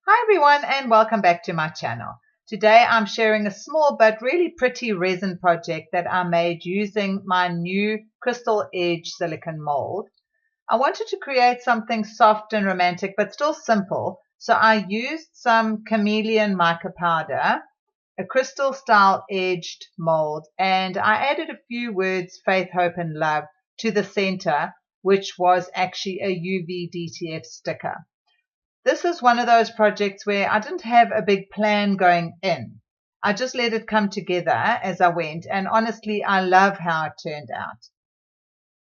Hi everyone and welcome back to my channel. Today I'm sharing a small but really pretty resin project that I made using my new crystal edge silicone mold. I wanted to create something soft and romantic but still simple, so I used some chameleon mica powder, a crystal style edged mold, and I added a few words faith, hope and love to the center, which was actually a UV DTF sticker. This is one of those projects where I didn't have a big plan going in. I just let it come together as I went, and honestly, I love how it turned out.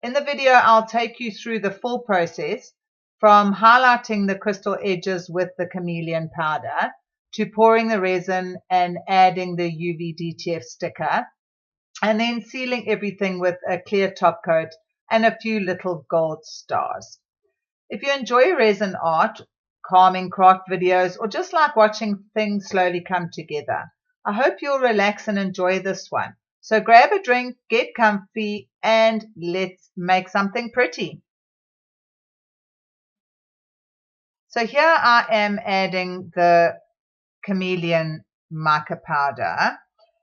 In the video, I'll take you through the full process, from highlighting the crystal edges with the chameleon powder, to pouring the resin and adding the UV DTF sticker, and then sealing everything with a clear top coat and a few little gold stars. If you enjoy resin art, calming craft videos, or just like watching things slowly come together, I hope you'll relax and enjoy this one. So grab a drink, get comfy, and let's make something pretty. So here I am adding the chameleon mica powder.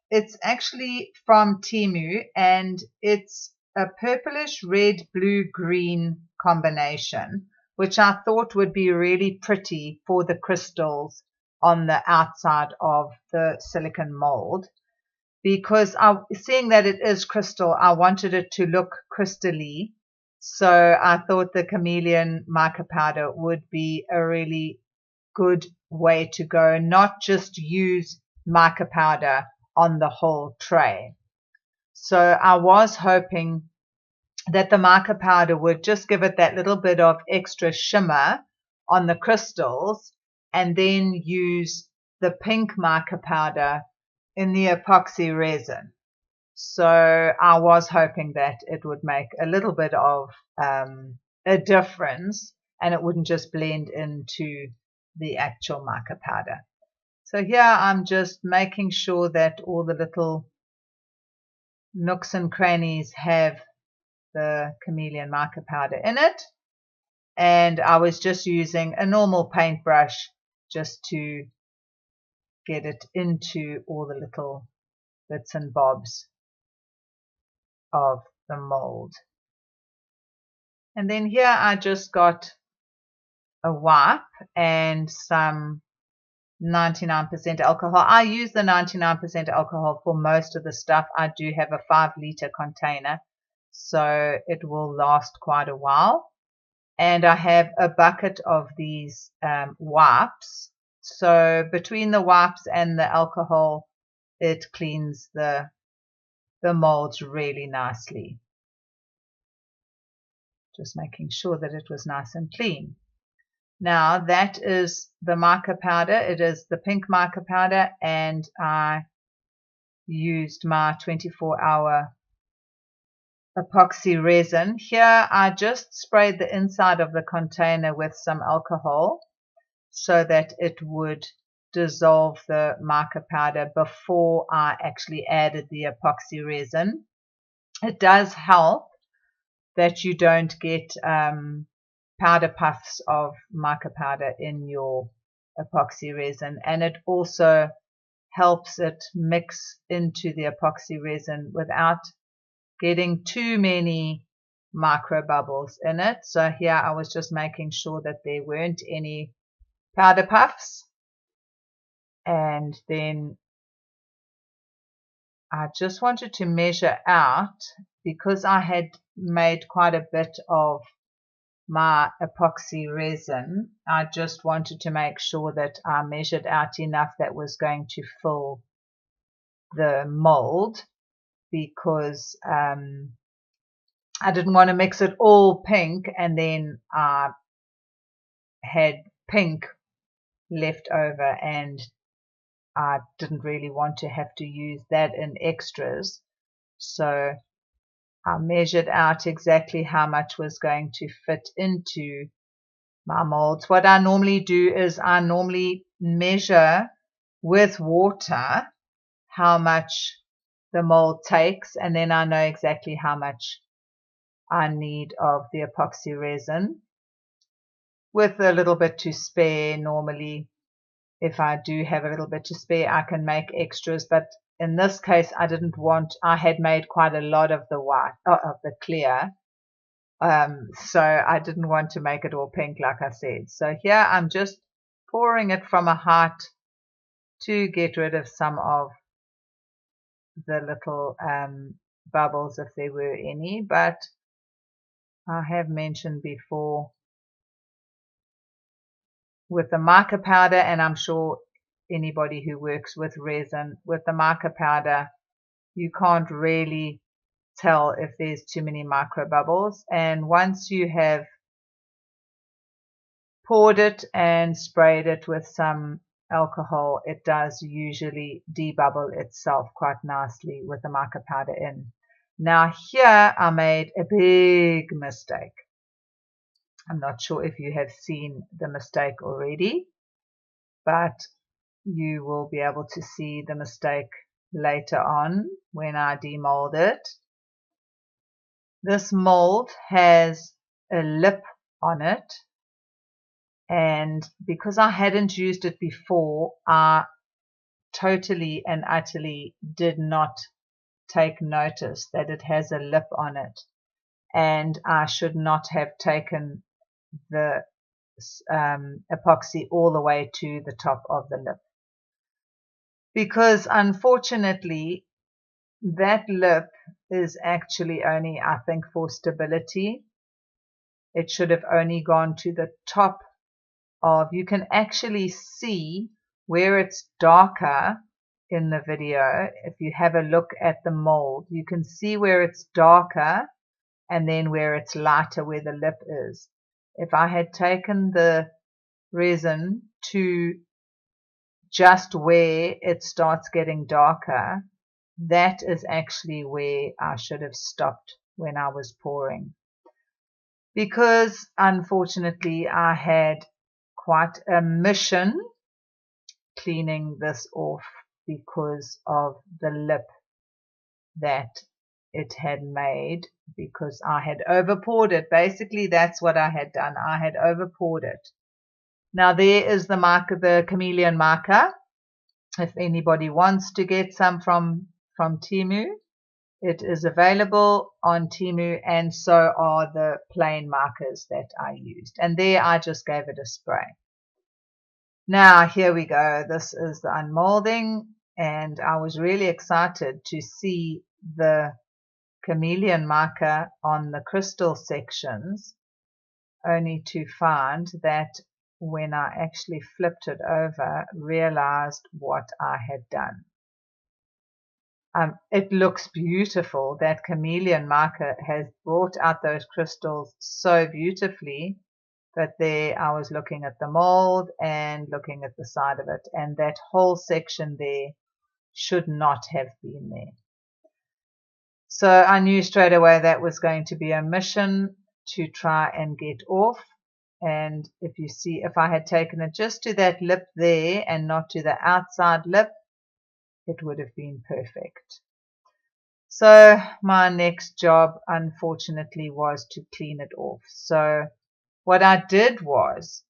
It's actually from Temu and it's a purplish red, blue, green combination, which I thought would be really pretty for the crystals on the outside of the silicone mold. Because seeing that it is crystal, I wanted it to look crystally. So I thought the chameleon mica powder would be a really good way to go, not just use mica powder on the whole tray. So I was hoping that the mica powder would just give it that little bit of extra shimmer on the crystals, and then use the pink mica powder in the epoxy resin. So I was hoping that it would make a little bit of a difference and it wouldn't just blend into the actual mica powder. So here I'm just making sure that all the little nooks and crannies have the chameleon mica powder in it. And I was just using a normal paintbrush just to get it into all the little bits and bobs of the mold. And then here I just got a wipe and some 99% alcohol. I use the 99% alcohol for most of the stuff. I do have a 5-liter container, so it will last quite a while. And I have a bucket of these wipes. So between the wipes and the alcohol, it cleans the molds really nicely. Just making sure that it was nice and clean. Now that is the mica powder. It is the pink mica powder, and I used my 24-hour epoxy resin. Here I just sprayed the inside of the container with some alcohol so that it would dissolve the mica powder before I actually added the epoxy resin. It does help that you don't get powder puffs of mica powder in your epoxy resin, and it also helps it mix into the epoxy resin without getting too many micro bubbles in it. So here I was just making sure that there weren't any powder puffs, and then I just wanted to measure out, because I had made quite a bit of my epoxy resin. I just wanted to make sure that I measured out enough that was going to fill the mold, because I didn't want to mix it all pink and then I had pink left over, and I didn't really want to have to use that in extras. So I measured out exactly how much was going to fit into my molds. What I normally do is I normally measure with water how much the mold takes, and then I know exactly how much I need of the epoxy resin, with a little bit to spare normally. if I do have a little bit to spare, I can make extras, but in this case I didn't want, I had made quite a lot of the white, of the clear, so I didn't want to make it all pink like I said. So here I'm just pouring it from a height to get rid of some of the little bubbles if there were any, but I have mentioned before with the mica powder, and I'm sure anybody who works with resin, with the mica powder, you can't really tell if there's too many micro bubbles. And once you have poured it and sprayed it with some alcohol, it does usually debubble itself quite nicely with the mica powder in. Now here I made a big mistake. I'm not sure if you have seen the mistake already, but you will be able to see the mistake later on when I demold it. This mold has a lip on it, and because I hadn't used it before, I totally and utterly did not take notice that it has a lip on it, and I should not have taken the epoxy all the way to the top of the lip, because unfortunately that lip is actually only, I think, for stability. It should have only gone to the top of, you can actually see where it's darker in the video. If you have a look at the mold, you can see where it's darker and then where it's lighter, where the lip is. If I had taken the resin to just where it starts getting darker, that is actually where I should have stopped when I was pouring, because unfortunately I had quite a mission cleaning this off because of the lip that it had made, because I had over poured it. Basically that's what I had done. I had over poured it. Now there is the mica, the chameleon mica. If anybody wants to get some from Temu, it is available on Temu, and so are the plain markers that I used. And there I just gave it a spray. Now here we go. This is the unmolding, and I was really excited to see the chameleon mica on the crystal sections, only to find that when I actually flipped it over, realized what I had done. It looks beautiful. That chameleon mica has brought out those crystals so beautifully, but there I was looking at the mold and looking at the side of it, and that whole section there should not have been there. So I knew straight away that was going to be a mission to try and get off. And if you see, if I had taken it just to that lip there and not to the outside lip, it would have been perfect. So my next job, unfortunately, was to clean it off. So what I did was,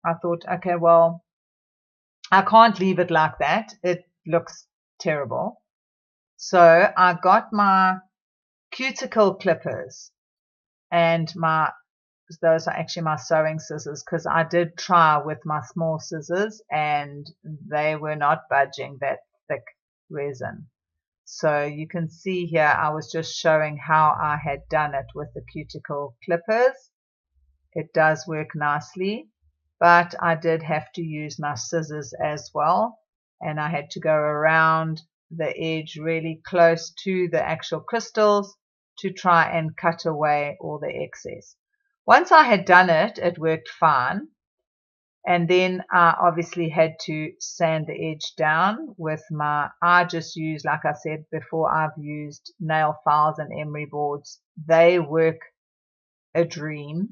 I thought, okay, well, I can't leave it like that. It looks terrible. So I got my cuticle clippers, and those are actually my sewing scissors, because I did try with my small scissors and they were not budging that thick resin. So you can see here I was just showing how I had done it with the cuticle clippers. It does work nicely, but I did have to use my scissors as well, and I had to go around the edge really close to the actual crystals to try and cut away all the excess. Once I had done it, it worked fine. And then I obviously had to sand the edge down with I just use, like I said before, I've used nail files and emery boards. They work a dream.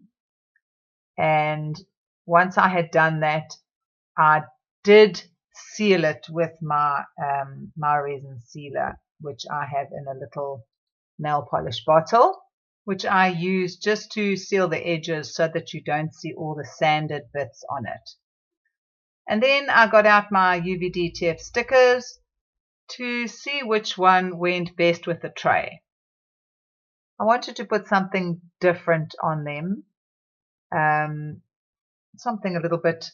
And once I had done that, I did seal it with my resin sealer, which I have in a little nail polish bottle, which I use just to seal the edges so that you don't see all the sanded bits on it. And then I got out my UV-DTF stickers to see which one went best with the tray. I wanted to put something different on them, something a little bit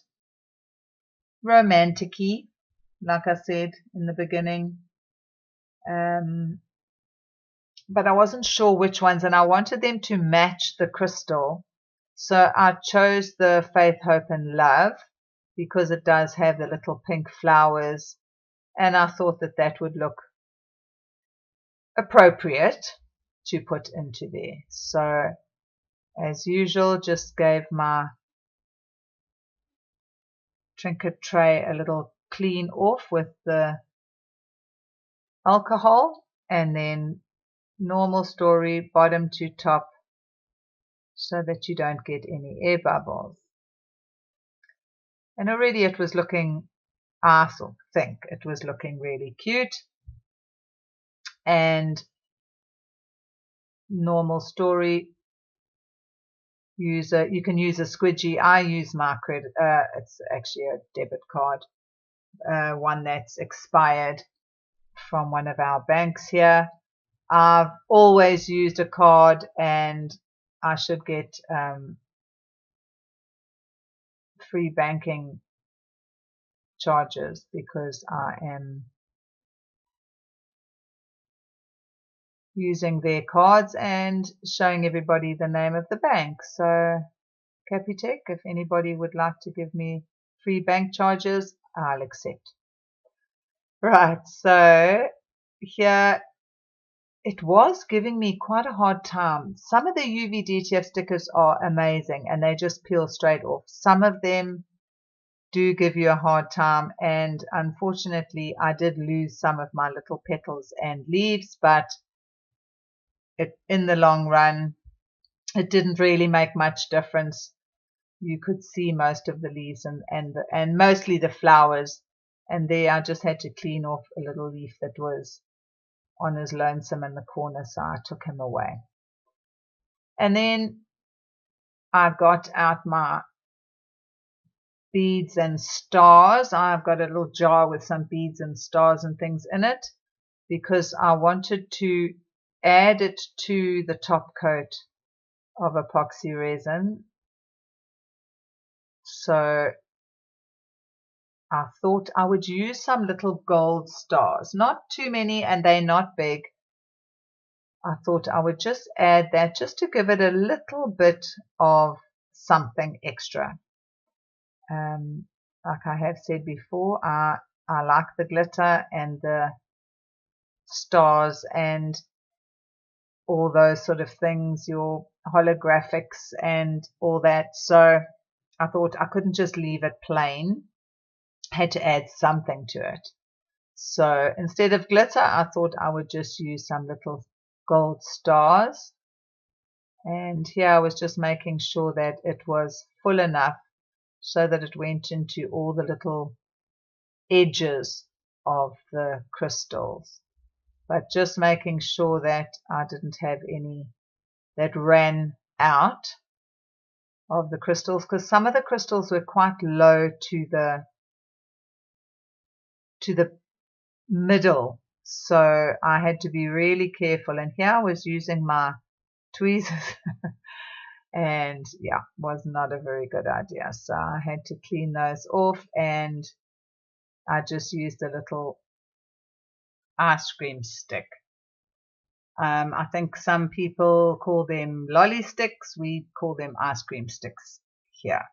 romantic-y, like I said in the beginning. But I wasn't sure which ones, and I wanted them to match the crystal. So I chose the Faith, Hope and Love because it does have the little pink flowers, and I thought that that would look appropriate to put into there. So as usual, just gave my trinket tray a little clean off with the alcohol, and then normal story bottom to top so that you don't get any air bubbles. And already it was looking, I think it was looking really cute. And normal story, you can use a squidgy. I use my credit, it's actually a debit card, one that's expired from one of our banks here. I've always used a card, and I should get free banking charges because I am using their cards and showing everybody the name of the bank. So Capitec, if anybody would like to give me free bank charges, I'll accept. Right, so here it was giving me quite a hard time. Some of the UV-DTF stickers are amazing and they just peel straight off. Some of them do give you a hard time, and unfortunately I did lose some of my little petals and leaves, but in the long run it didn't really make much difference. You could see most of the leaves and mostly the flowers, and there I just had to clean off a little leaf that was on his lonesome in the corner, so I took him away. And then I got out my beads and stars. I've got a little jar with some beads and stars and things in it because I wanted to add it to the top coat of epoxy resin. So I thought I would use some little gold stars, not too many, and they're not big. I thought I would just add that just to give it a little bit of something extra. Like I have said before, I like the glitter and the stars and all those sort of things, your holographics and all that. So I thought I couldn't just leave it plain, I had to add something to it. So instead of glitter, I thought I would just use some little gold stars. And here I was just making sure that it was full enough so that it went into all the little edges of the crystals, but just making sure that I didn't have any that ran out of the crystals, because some of the crystals were quite low to the middle, so I had to be really careful. And here I was using my tweezers and yeah, was not a very good idea, so I had to clean those off, and I just used a little ice cream stick. I think some people call them lolly sticks. We call them ice cream sticks here.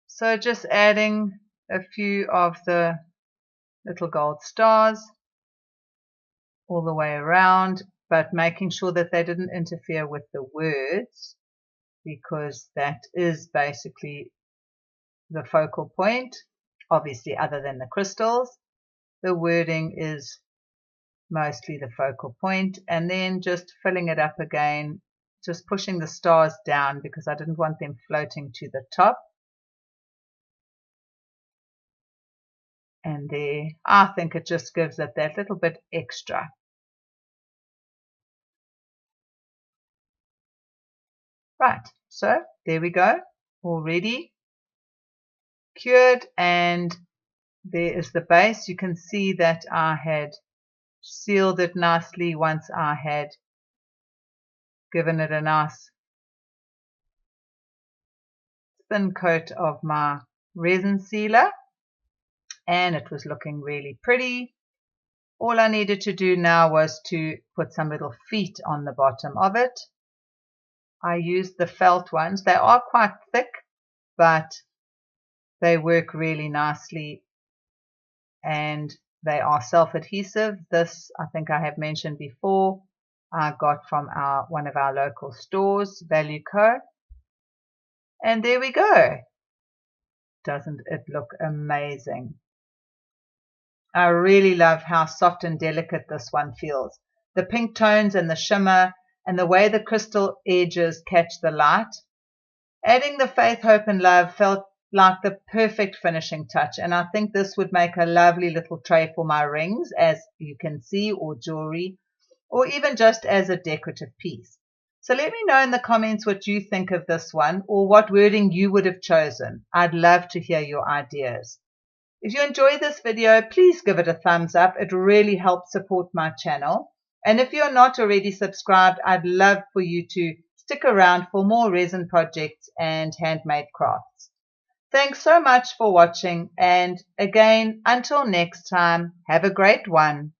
So just adding a few of the little gold stars all the way around, but making sure that they didn't interfere with the words, because that is basically the focal point, obviously, other than the crystals. The wording is mostly the focal point, and then just filling it up again, just pushing the stars down because I didn't want them floating to the top. And there, I think it just gives it that little bit extra. Right, so there we go, all ready. cured, and there is the base. You can see that I had sealed it nicely once I had given it a nice thin coat of my resin sealer, and it was looking really pretty. All I needed to do now was to put some little feet on the bottom of it. I used the felt ones. They are quite thick, but they work really nicely and they are self-adhesive. This, I think I have mentioned before, I got from one of our local stores, Value Co. And there we go. Doesn't it look amazing? I really love how soft and delicate this one feels. The pink tones and the shimmer and the way the crystal edges catch the light. Adding the faith, hope and love felt like the perfect finishing touch, and I think this would make a lovely little tray for my rings, as you can see, or jewelry, or even just as a decorative piece. So let me know in the comments what you think of this one, or what wording you would have chosen. I'd love to hear your ideas. If you enjoyed this video, please give it a thumbs up. It really helps support my channel. And if you're not already subscribed, I'd love for you to stick around for more resin projects and handmade crafts. Thanks so much for watching, and again, until next time, have a great one.